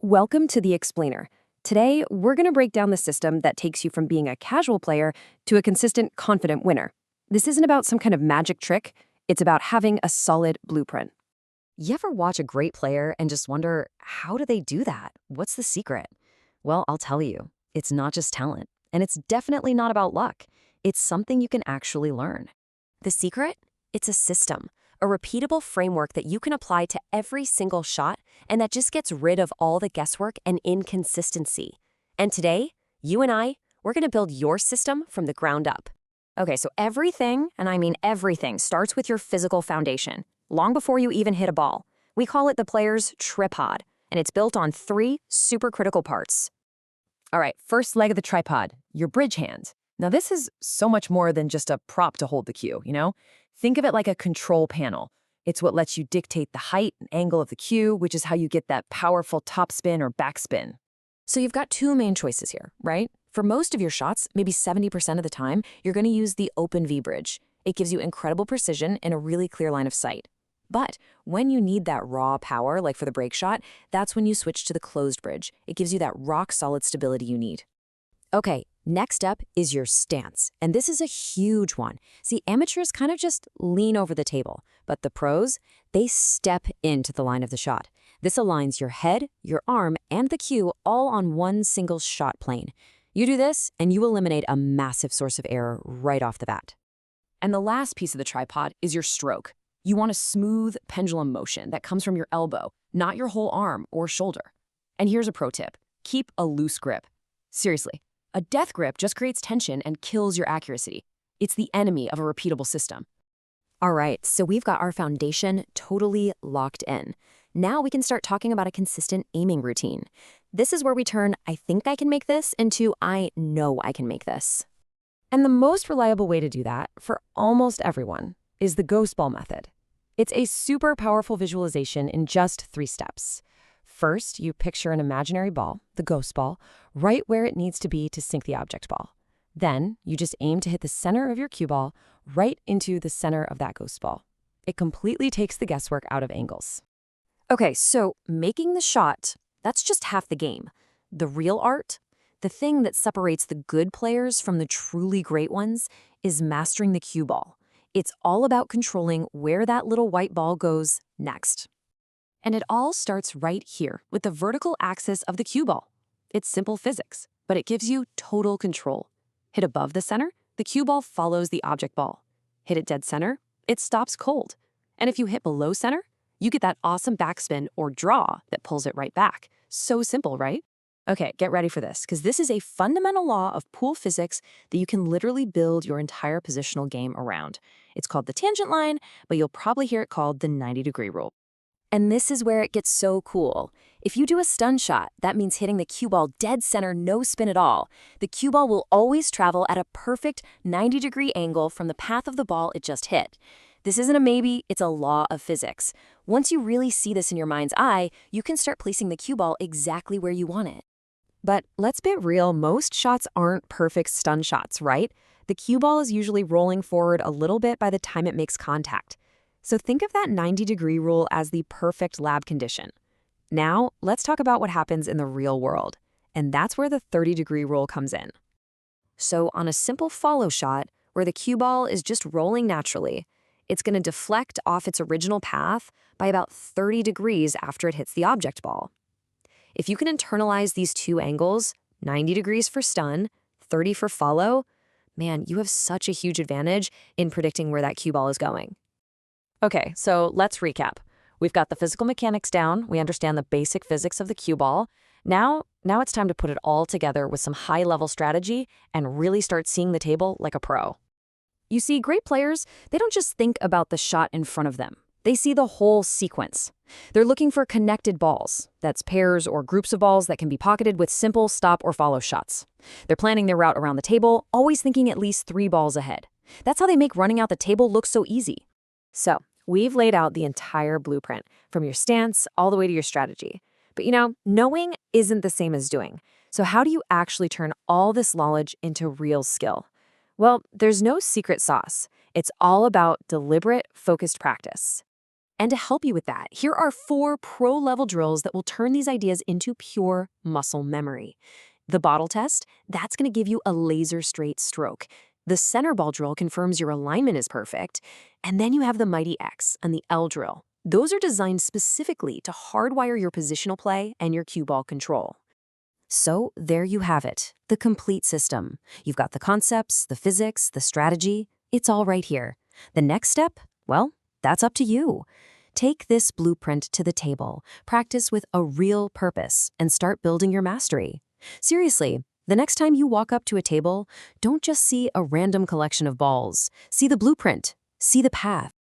Welcome to The Explainer. Today, we're going to break down the system that takes you from being a casual player to a consistent, confident winner. This isn't about some kind of magic trick, it's about having a solid blueprint. You ever watch a great player and just wonder, how do they do that? What's the secret? Well, I'll tell you, it's not just talent, and it's definitely not about luck. It's something you can actually learn. The secret? It's a system, a repeatable framework that you can apply to every single shot and that just gets rid of all the guesswork and inconsistency. And today, you and we're going to build your system from the ground up. Okay, so everything, and I mean everything, starts with your physical foundation, long before you even hit a ball. We call it the player's tripod, and it's built on three super critical parts. All right, first leg of the tripod, your bridge hand. Now, this is so much more than just a prop to hold the cue, you know? Think of it like a control panel. It's what lets you dictate the height and angle of the cue, which is how you get that powerful topspin or backspin. So you've got two main choices here, right? For most of your shots, maybe 70% of the time, you're going to use the open V-bridge. It gives you incredible precision and a really clear line of sight. But when you need that raw power, like for the break shot, that's when you switch to the closed bridge. It gives you that rock-solid stability you need. Okay, next up is your stance, and this is a huge one. See, amateurs kind of just lean over the table, but the pros, they step into the line of the shot. This aligns your head, your arm, and the cue all on one single shot plane. You do this, and you eliminate a massive source of error right off the bat. And the last piece of the tripod is your stroke. You want a smooth pendulum motion that comes from your elbow, not your whole arm or shoulder. And here's a pro tip. Keep a loose grip. Seriously, a death grip just creates tension and kills your accuracy. It's the enemy of a repeatable system. All right, so we've got our foundation totally locked in. Now we can start talking about a consistent aiming routine. This is where we turn "I think I can make this" into "I know I can make this." And the most reliable way to do that, for almost everyone, is the ghost ball method. It's a super powerful visualization in just 3 steps. First, you picture an imaginary ball, the ghost ball, right where it needs to be to sink the object ball. Then, you just aim to hit the center of your cue ball right into the center of that ghost ball. It completely takes the guesswork out of angles. Okay, so making the shot, that's just half the game. The real art, the thing that separates the good players from the truly great ones, is mastering the cue ball. It's all about controlling where that little white ball goes next. And it all starts right here with the vertical axis of the cue ball. It's simple physics, but it gives you total control. Hit above the center, the cue ball follows the object ball. Hit it dead center, it stops cold. And if you hit below center, you get that awesome backspin or draw that pulls it right back. So simple, right? Okay, get ready for this, because this is a fundamental law of pool physics that you can literally build your entire positional game around. It's called the tangent line, but you'll probably hear it called the 90-degree rule. And this is where it gets so cool. If you do a stun shot, that means hitting the cue ball dead center, no spin at all. The cue ball will always travel at a perfect 90-degree angle from the path of the ball it just hit. This isn't a maybe, it's a law of physics. Once you really see this in your mind's eye, you can start placing the cue ball exactly where you want it. But let's be real, most shots aren't perfect stun shots, right? The cue ball is usually rolling forward a little bit by the time it makes contact. So think of that 90-degree rule as the perfect lab condition. Now, let's talk about what happens in the real world. And that's where the 30-degree rule comes in. So on a simple follow shot, where the cue ball is just rolling naturally, it's going to deflect off its original path by about 30 degrees after it hits the object ball. If you can internalize these two angles, 90 degrees for stun, 30 for follow, man, you have such a huge advantage in predicting where that cue ball is going. Okay, so let's recap. We've got the physical mechanics down. We understand the basic physics of the cue ball. Now it's time to put it all together with some high-level strategy and really start seeing the table like a pro. You see, great players, they don't just think about the shot in front of them. They see the whole sequence. They're looking for connected balls. That's pairs or groups of balls that can be pocketed with simple stop or follow shots. They're planning their route around the table, always thinking at least 3 balls ahead. That's how they make running out the table look so easy. So, we've laid out the entire blueprint, from your stance all the way to your strategy. But knowing isn't the same as doing. So how do you actually turn all this knowledge into real skill? Well, there's no secret sauce. It's all about deliberate, focused practice. And to help you with that, here are 4 pro-level drills that will turn these ideas into pure muscle memory. The bottle test, that's going to give you a laser-straight stroke. The center ball drill confirms your alignment is perfect. And then you have the Mighty X and the L drill. Those are designed specifically to hardwire your positional play and your cue ball control. So there you have it, the complete system. You've got the concepts, the physics, the strategy. It's all right here. The next step? Well, that's up to you. Take this blueprint to the table, practice with a real purpose, and start building your mastery. Seriously, the next time you walk up to a table, don't just see a random collection of balls. See the blueprint. See the path.